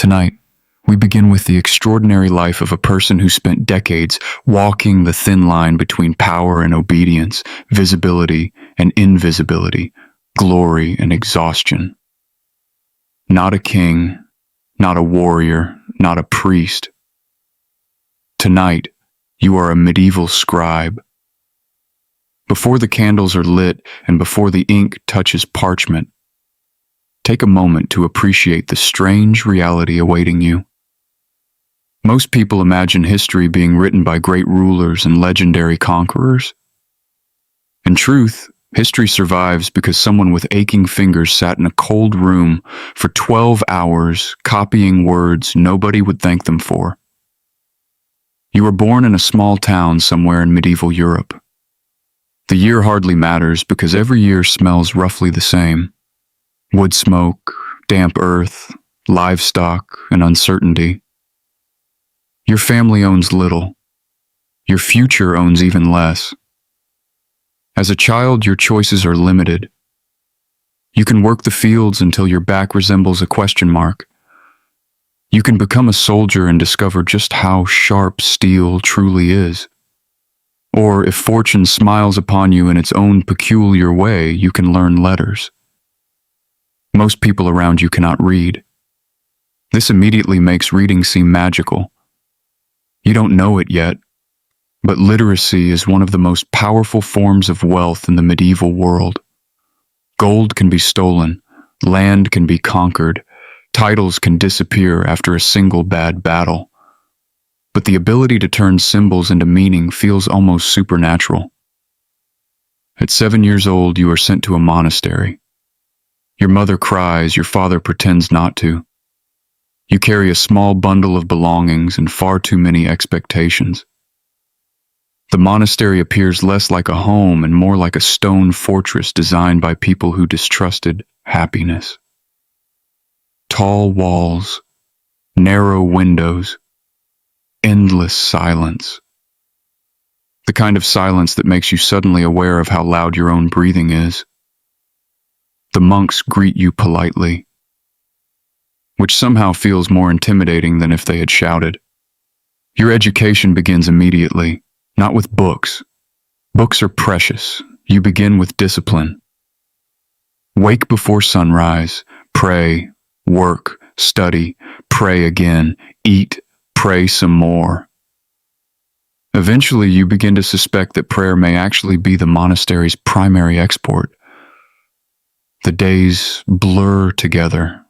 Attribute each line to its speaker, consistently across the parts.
Speaker 1: Tonight, we begin with the extraordinary life of a person who spent decades walking the thin line between power and obedience, visibility and invisibility, glory and exhaustion. Not a king, not a warrior, not a priest. Tonight, you are a medieval scribe. Before the candles are lit and before the ink touches parchment, take a moment to appreciate the strange reality awaiting you. Most people imagine history being written by great rulers and legendary conquerors. In truth, history survives because someone with aching fingers sat in a cold room for 12 hours copying words nobody would thank them for. You were born in a small town somewhere in medieval Europe. The year hardly matters because every year smells roughly the same. Wood smoke, damp earth, livestock, and uncertainty. Your family owns little. Your future owns even less. As a child, your choices are limited. You can work the fields until your back resembles a question mark. You can become a soldier and discover just how sharp steel truly is. Or if fortune smiles upon you in its own peculiar way, you can learn letters. Most people around you cannot read. This immediately makes reading seem magical. You don't know it yet, but literacy is one of the most powerful forms of wealth in the medieval world. Gold can be stolen, land can be conquered, titles can disappear after a single bad battle. But the ability to turn symbols into meaning feels almost supernatural. At 7 years old, you are sent to a monastery. Your mother cries, your father pretends not to. You carry a small bundle of belongings and far too many expectations. The monastery appears less like a home and more like a stone fortress designed by people who distrusted happiness. Tall walls, narrow windows, endless silence. The kind of silence that makes you suddenly aware of how loud your own breathing is. The monks greet you politely, which somehow feels more intimidating than if they had shouted. Your education begins immediately, not with books. Books are precious. You begin with discipline. Wake before sunrise, pray, work, study, pray again, eat, pray some more. Eventually, you begin to suspect that prayer may actually be the monastery's primary export. The days blur together.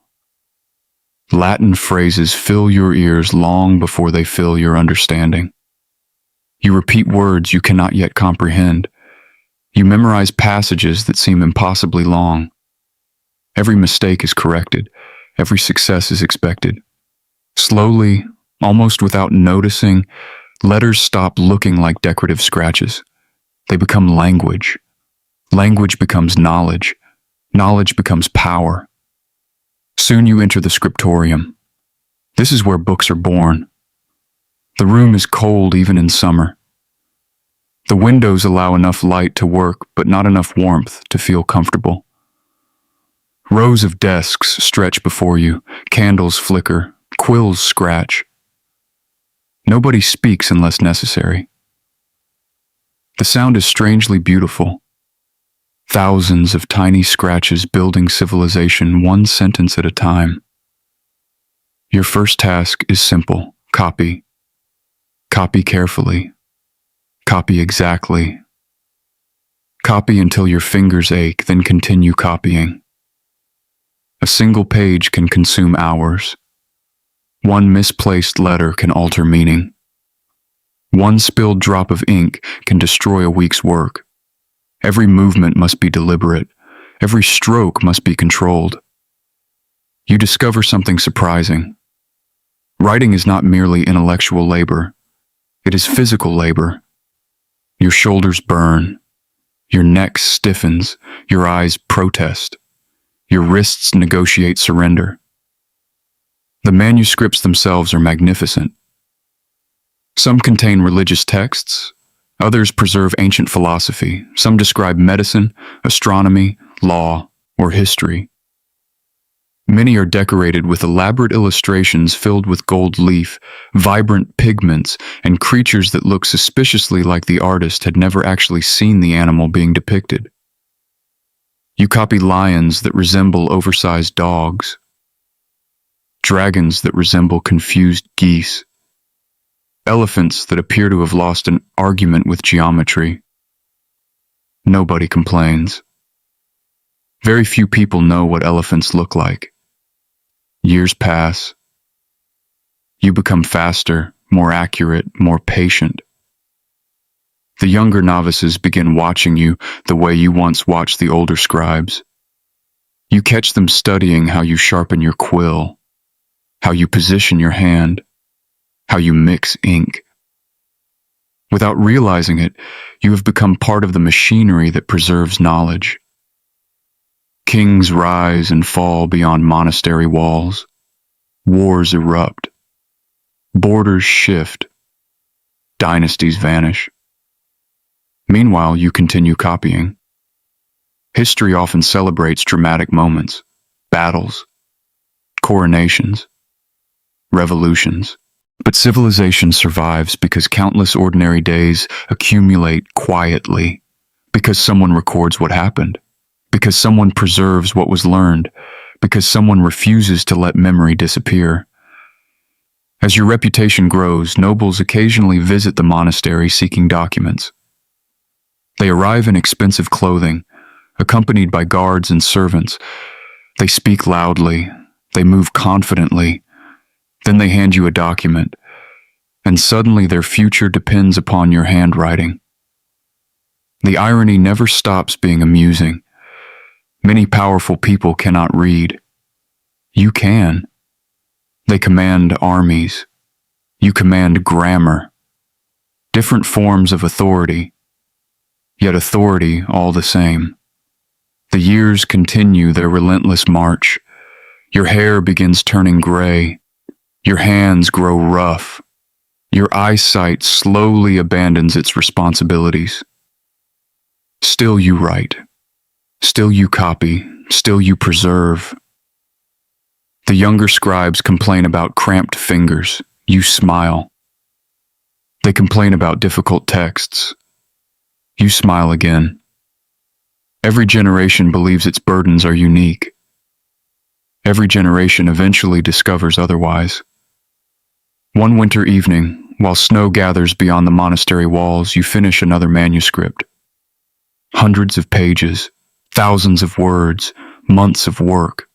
Speaker 1: Latin phrases fill your ears long before they fill your understanding. You repeat words you cannot yet comprehend. You memorize passages that seem impossibly long. Every mistake is corrected. Every success is expected. Slowly, almost without noticing, letters stop looking like decorative scratches. They become language. Language becomes knowledge. Knowledge becomes power. Soon you enter the scriptorium. This is where books are born. The room is cold even in summer. The windows allow enough light to work, but not enough warmth to feel comfortable. Rows of desks stretch before you, candles flicker, quills scratch. Nobody speaks unless necessary. The sound is strangely beautiful. Thousands of tiny scratches building civilization one sentence at a time. Your first task is simple. Copy. Copy carefully. Copy exactly. Copy until your fingers ache, then continue copying. A single page can consume hours. One misplaced letter can alter meaning. One spilled drop of ink can destroy a week's work. Every movement must be deliberate. Every stroke must be controlled. You discover something surprising. Writing is not merely intellectual labor. It is physical labor. Your shoulders burn. Your neck stiffens. Your eyes protest. Your wrists negotiate surrender. The manuscripts themselves are magnificent. Some contain religious texts. Others preserve ancient philosophy. Some describe medicine, astronomy, law, or history. Many are decorated with elaborate illustrations filled with gold leaf, vibrant pigments, and creatures that look suspiciously like the artist had never actually seen the animal being depicted. You copy lions that resemble oversized dogs, dragons that resemble confused geese, elephants that appear to have lost an argument with geometry. Nobody complains. Very few people know what elephants look like. Years pass. You become faster, more accurate, more patient. The younger novices begin watching you the way you once watched the older scribes. You catch them studying how you sharpen your quill, how you position your hand, how you mix ink. Without realizing it, you have become part of the machinery that preserves knowledge. Kings rise and fall beyond monastery walls. Wars erupt. Borders shift. Dynasties vanish. Meanwhile, you continue copying. History often celebrates dramatic moments, battles, coronations, revolutions. But civilization survives because countless ordinary days accumulate quietly, because someone records what happened, because someone preserves what was learned, because someone refuses to let memory disappear. As your reputation grows, nobles occasionally visit the monastery seeking documents. They arrive in expensive clothing, accompanied by guards and servants. They speak loudly, they move confidently. Then they hand you a document, and suddenly their future depends upon your handwriting. The irony never stops being amusing. Many powerful people cannot read. You can. They command armies. You command grammar. Different forms of authority, yet authority all the same. The years continue their relentless march. Your hair begins turning gray. Your hands grow rough. Your eyesight slowly abandons its responsibilities. Still you write. Still you copy. Still you preserve. The younger scribes complain about cramped fingers. You smile. They complain about difficult texts. You smile again. Every generation believes its burdens are unique. Every generation eventually discovers otherwise. One winter evening, while snow gathers beyond the monastery walls, you finish another manuscript. Hundreds of pages, thousands of words, months of work.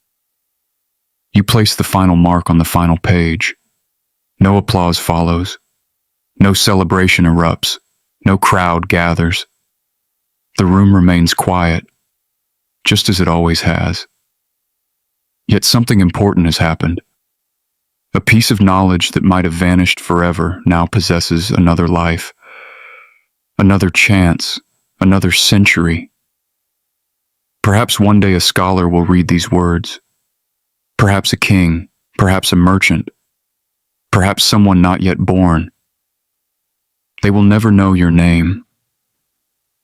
Speaker 1: You place the final mark on the final page. No applause follows. No celebration erupts. No crowd gathers. The room remains quiet, just as it always has. Yet something important has happened. A piece of knowledge that might have vanished forever now possesses another life, another chance, another century. Perhaps one day a scholar will read these words. Perhaps a king, perhaps a merchant, perhaps someone not yet born. They will never know your name.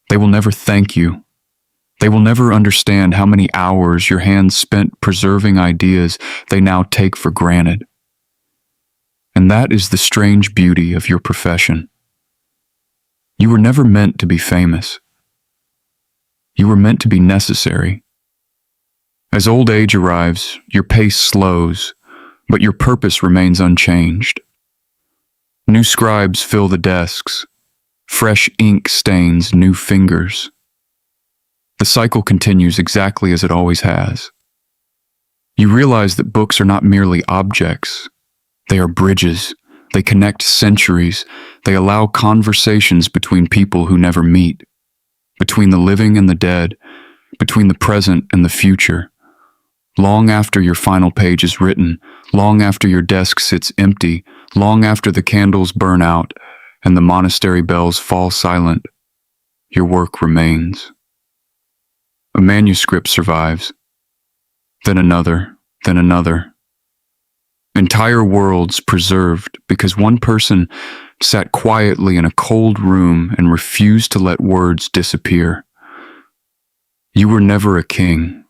Speaker 1: They will never thank you. They will never understand how many hours your hands spent preserving ideas they now take for granted. And that is the strange beauty of your profession. You were never meant to be famous. You were meant to be necessary. As old age arrives, your pace slows, but your purpose remains unchanged. New scribes fill the desks. Fresh ink stains new fingers. The cycle continues exactly as it always has. You realize that books are not merely objects. They are bridges. They connect centuries. They allow conversations between people who never meet, between the living and the dead, between the present and the future. Long after your final page is written, long after your desk sits empty, long after the candles burn out and the monastery bells fall silent, your work remains. A manuscript survives, then another, then another. Entire worlds preserved because one person sat quietly in a cold room and refused to let words disappear. You were never a king,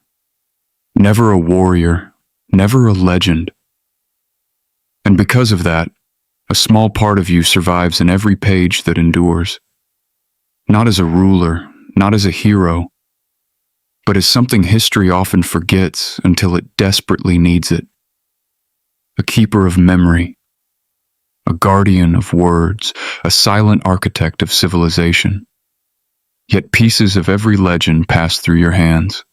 Speaker 1: never a warrior, never a legend. And because of that, a small part of you survives in every page that endures. Not as a ruler, not as a hero, but as something history often forgets until it desperately needs it. A keeper of memory, a guardian of words, a silent architect of civilization. Yet pieces of every legend pass through your hands.